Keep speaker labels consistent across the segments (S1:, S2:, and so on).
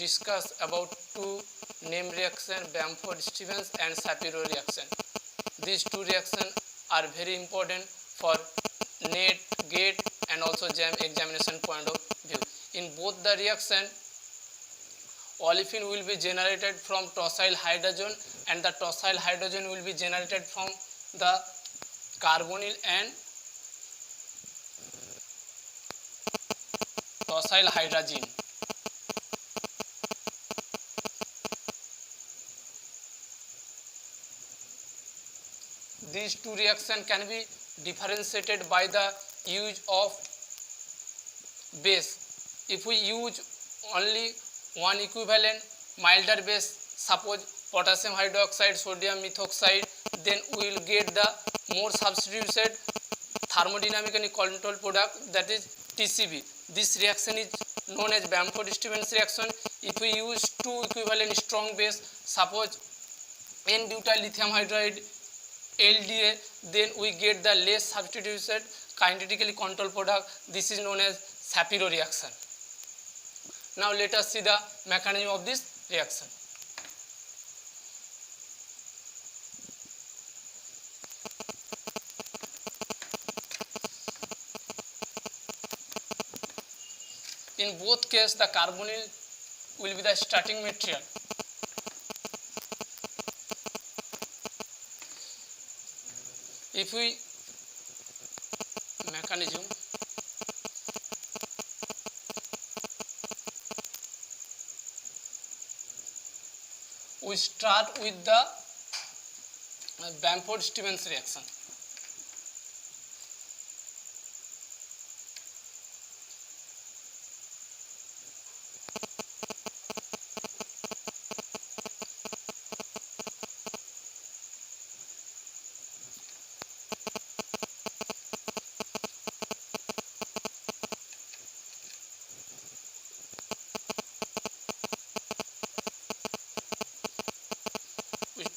S1: discuss about two name reaction, Bamford-Stevens and Shapiro reaction. These two reactions are very important for NET, GATE and also JAM examination point of view. In both the reaction, olefin will be generated from tosyl hydrogen and the tosyl hydrogen will be generated from the carbonyl and tosyl hydrazine. These two reactions can be differentiated by the use of base. If we use only one equivalent milder base, suppose potassium hydroxide, sodium methoxide, then we will get the more substituted thermodynamically controlled product, that is TCB. This reaction is known as Bamford-Stevens reaction. If we use two equivalent strong base, suppose N-butyl lithium hydride LDA, then we get the less substituted kinetically controlled product. This is known as Shapiro reaction. Now let us see the mechanism of this reaction. In both cases, the carbonyl will be the starting material. If we mechanism, we start with the Bamford-Stevens reaction.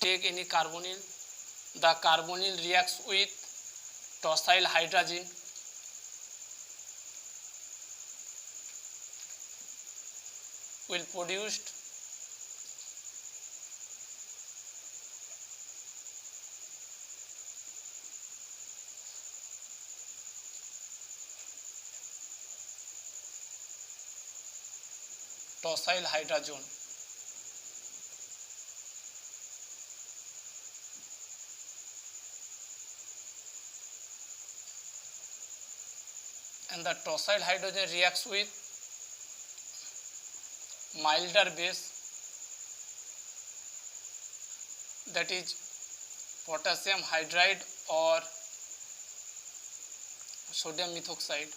S1: Take any carbonyl, the carbonyl reacts with tosyl hydrazine, will produce tosyl hydrazone. And the tosyl hydrogen reacts with milder base, that is potassium hydride or sodium methoxide.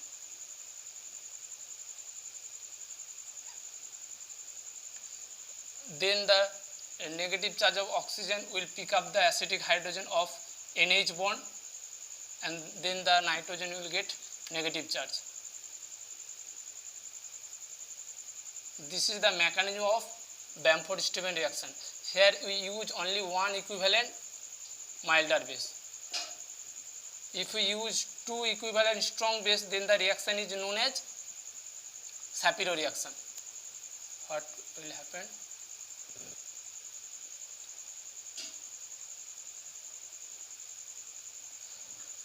S1: Then the negative charge of oxygen will pick up the acidic hydrogen of NH bond, and then the nitrogen will get negative charge. This is the mechanism of Bamford-Stevens reaction. Here we use only one equivalent milder base. If we use two equivalent strong base, then the reaction is known as Shapiro reaction. What will happen?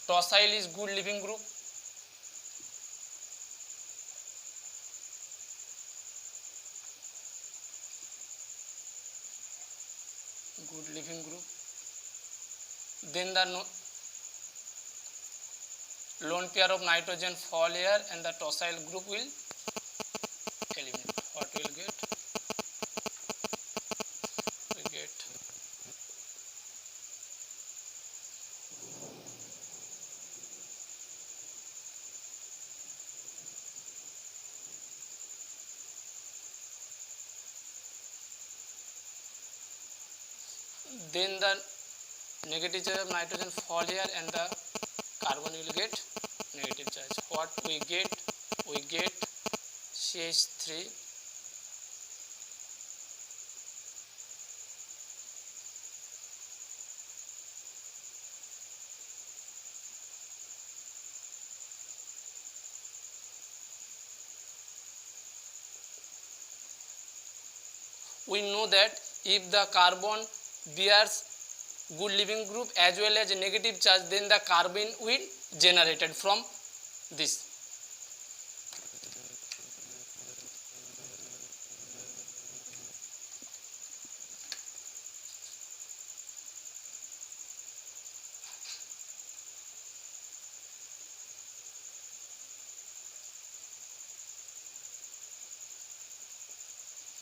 S1: Tosyl is good leaving group. Good leaving group. Then the lone pair of nitrogen fall here and the tosyl group will eliminate. What will get? We get then the negative charge of nitrogen fall here and the carbon will get negative charge. What we get? We get CH3 we know that if the carbon bears good leaving group as well as a negative charge, then the carbon will generated from this.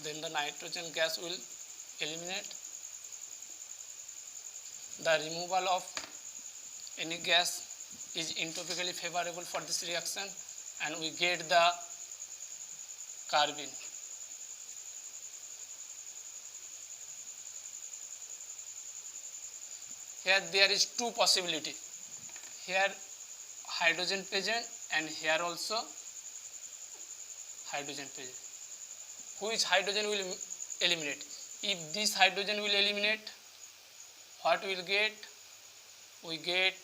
S1: Then the nitrogen gas will eliminate. The removal of any gas is entropically favorable for this reaction, and we get the carbene. Here there is two possibility. Here hydrogen present and here also hydrogen present. Which hydrogen will eliminate? If this hydrogen will eliminate, what we will get? We get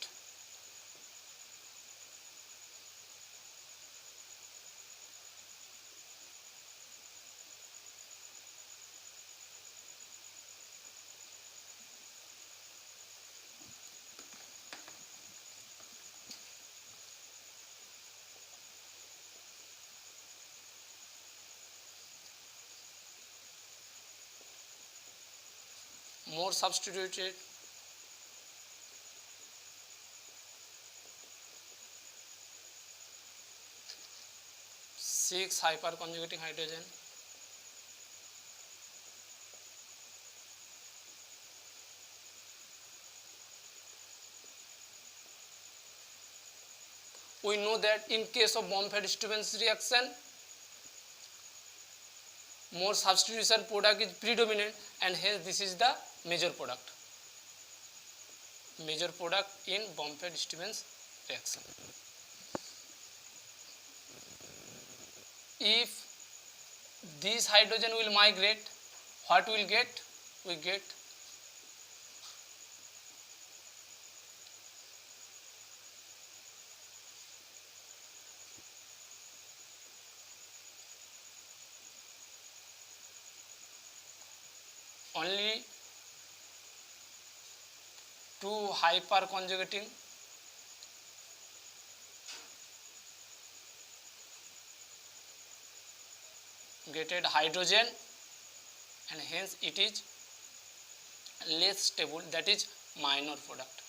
S1: more substituted. Six hyperconjugating hydrogen. We know that in case of Böhm-Disturbance reaction, more substitution product is predominant, and hence this is the major product. Major product in Böhm-Disturbance reaction. If this hydrogen will migrate, what we will get? We get only two hyperconjugating gated hydrogen, and hence it is less stable, that is minor product.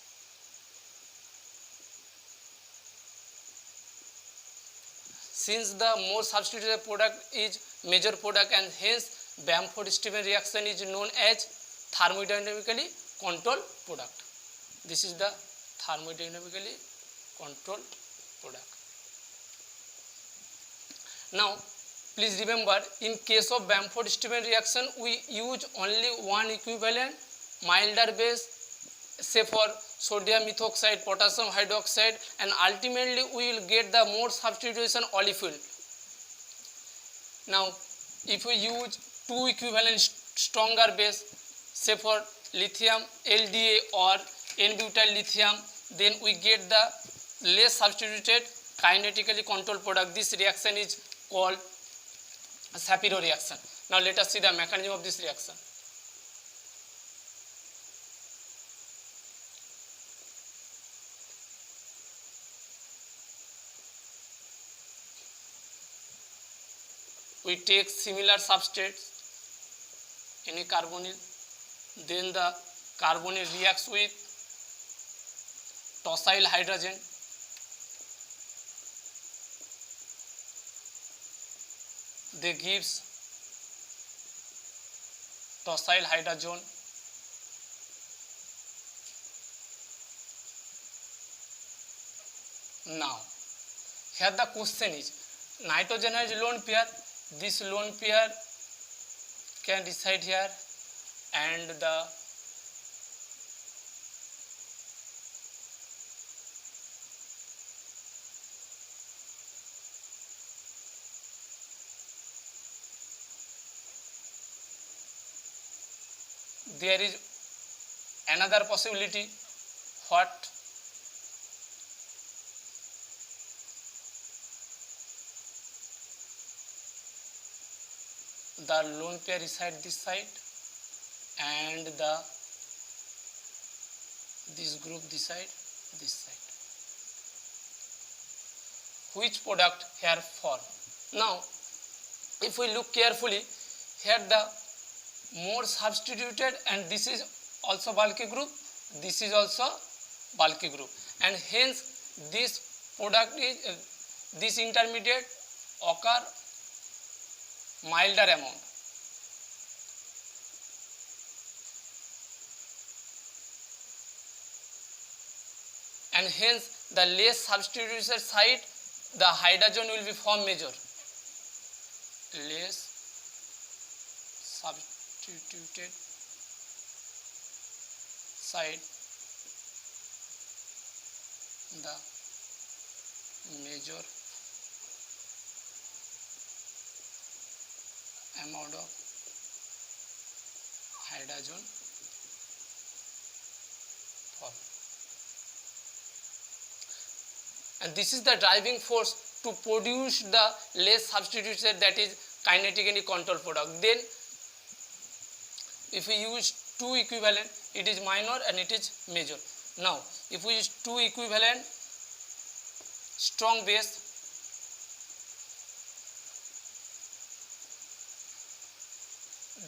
S1: Since the more substituted product is major product, and hence Bamford-Stevens reaction is known as thermodynamically controlled product. This is the thermodynamically controlled product. Now, please remember, in case of Bamford-Stevens reaction, we use only one equivalent milder base, say for sodium methoxide, potassium hydroxide, and ultimately we will get the more substitution olefin. Now, if we use two equivalent stronger base, say for lithium LDA or N-butyl lithium, then we get the less substituted kinetically controlled product. This reaction is called Shapiro reaction. Now let us see the mechanism of this reaction. We take similar substrates, any carbonyl, then the carbonyl reacts with tosyl hydrogen, they gives tosyl hydrogen. Now here the question is, nitrogen has lone pair, this lone pair can reside here, and the there is another possibility. What? the lone pair reside this side and this group this side, this side. Which product here form? Now if we look carefully, here the more substituted, and this is also bulky group, this is also bulky group, and hence this product is this intermediate occur milder amount. And hence the less substituted side, the hydrogen will be form major. Less substituted side, the major amount of hydrogen form. And this is the driving force to produce the less substituted, that is kinetically controlled product. Then if we use two equivalent, it is minor and it is major. Now if we use two equivalent strong base,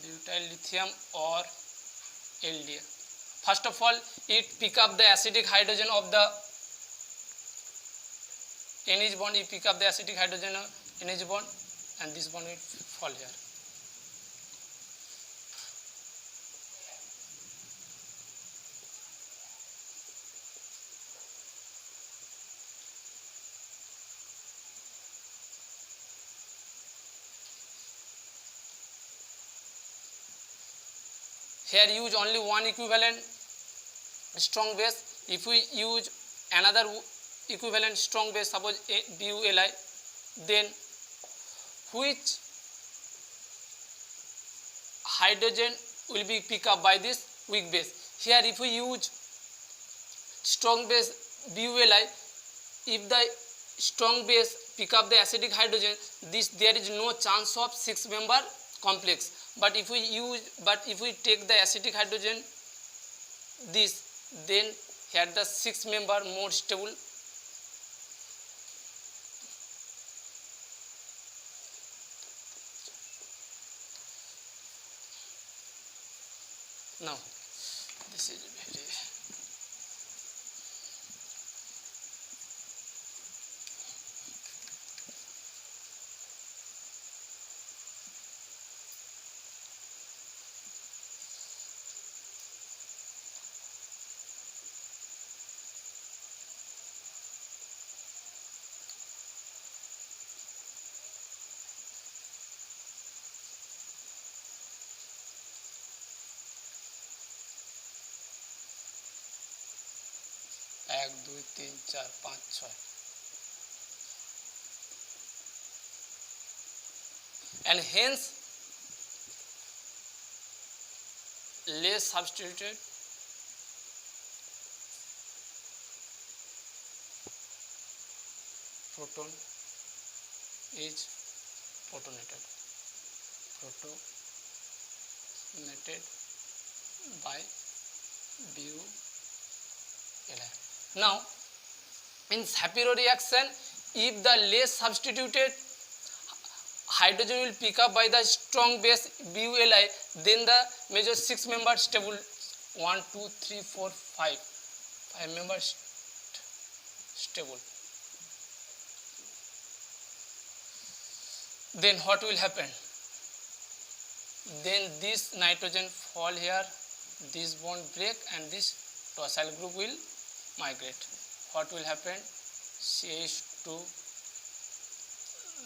S1: butyl lithium or LDA, first of all it pick up the acidic hydrogen of the NH bond, you pick up the acidic hydrogen of NH bond, and this bond will fall here. Here use only one equivalent strong base. If we use another equivalent strong base, suppose BuLi, then which hydrogen will be picked up by this weak base? Here if we use strong base BuLi, if the strong base pick up the acidic hydrogen, there is no chance of 6-member complex. But if we take the acidic hydrogen this, then here the 6-member more stable. Now this is very एक दुई तीन चार पाँच छः, and hence less substituted proton is protonated by BuLi. Now in Shapiro reaction, if the less substituted hydrogen will pick up by the strong base BuLi, then the major 6-member stable, 1 2 3 4 5 members stable. Then what will happen? Then this nitrogen fall here, this bond break, and this tosyl group will migrate. What will happen? CH2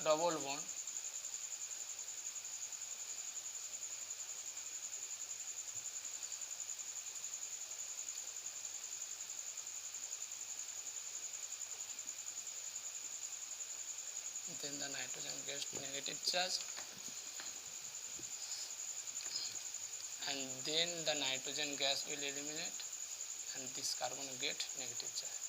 S1: double bond then the nitrogen gets negative charge, and then the nitrogen gas will eliminate and this carbon will get negative charge.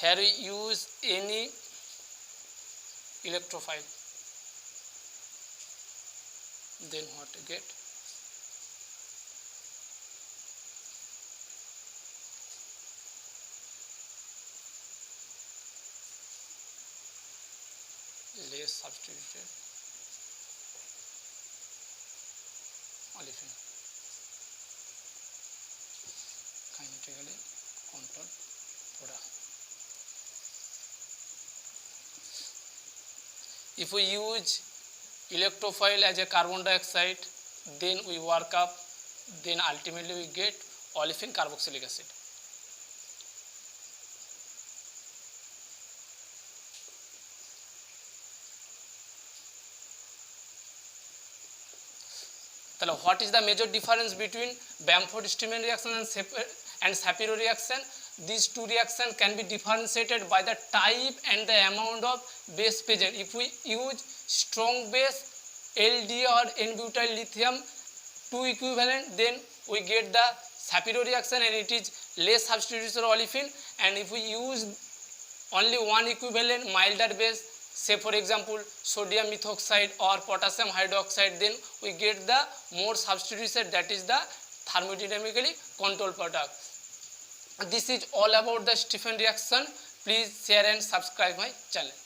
S1: here we use any electrophile, then what we get? Less substituted olefin, kinetically controlled product. If we use electrophile as a carbon dioxide, then we work up, then ultimately we get olefin carboxylic acid. তাহলে what is the major difference between Bamford-Steeman reaction and Shapiro reaction? These two reactions can be differentiated by the type and the amount of base present. If we use strong base LD or N-butyl lithium 2 equivalent, then we get the Shapiro reaction and it is less substitution of olefin. And if we use only one equivalent milder base, say for example sodium methoxide or potassium hydroxide, then we get the more substitution, that is the thermodynamically controlled product. This is all about the Stephan reaction. Please share and subscribe my channel.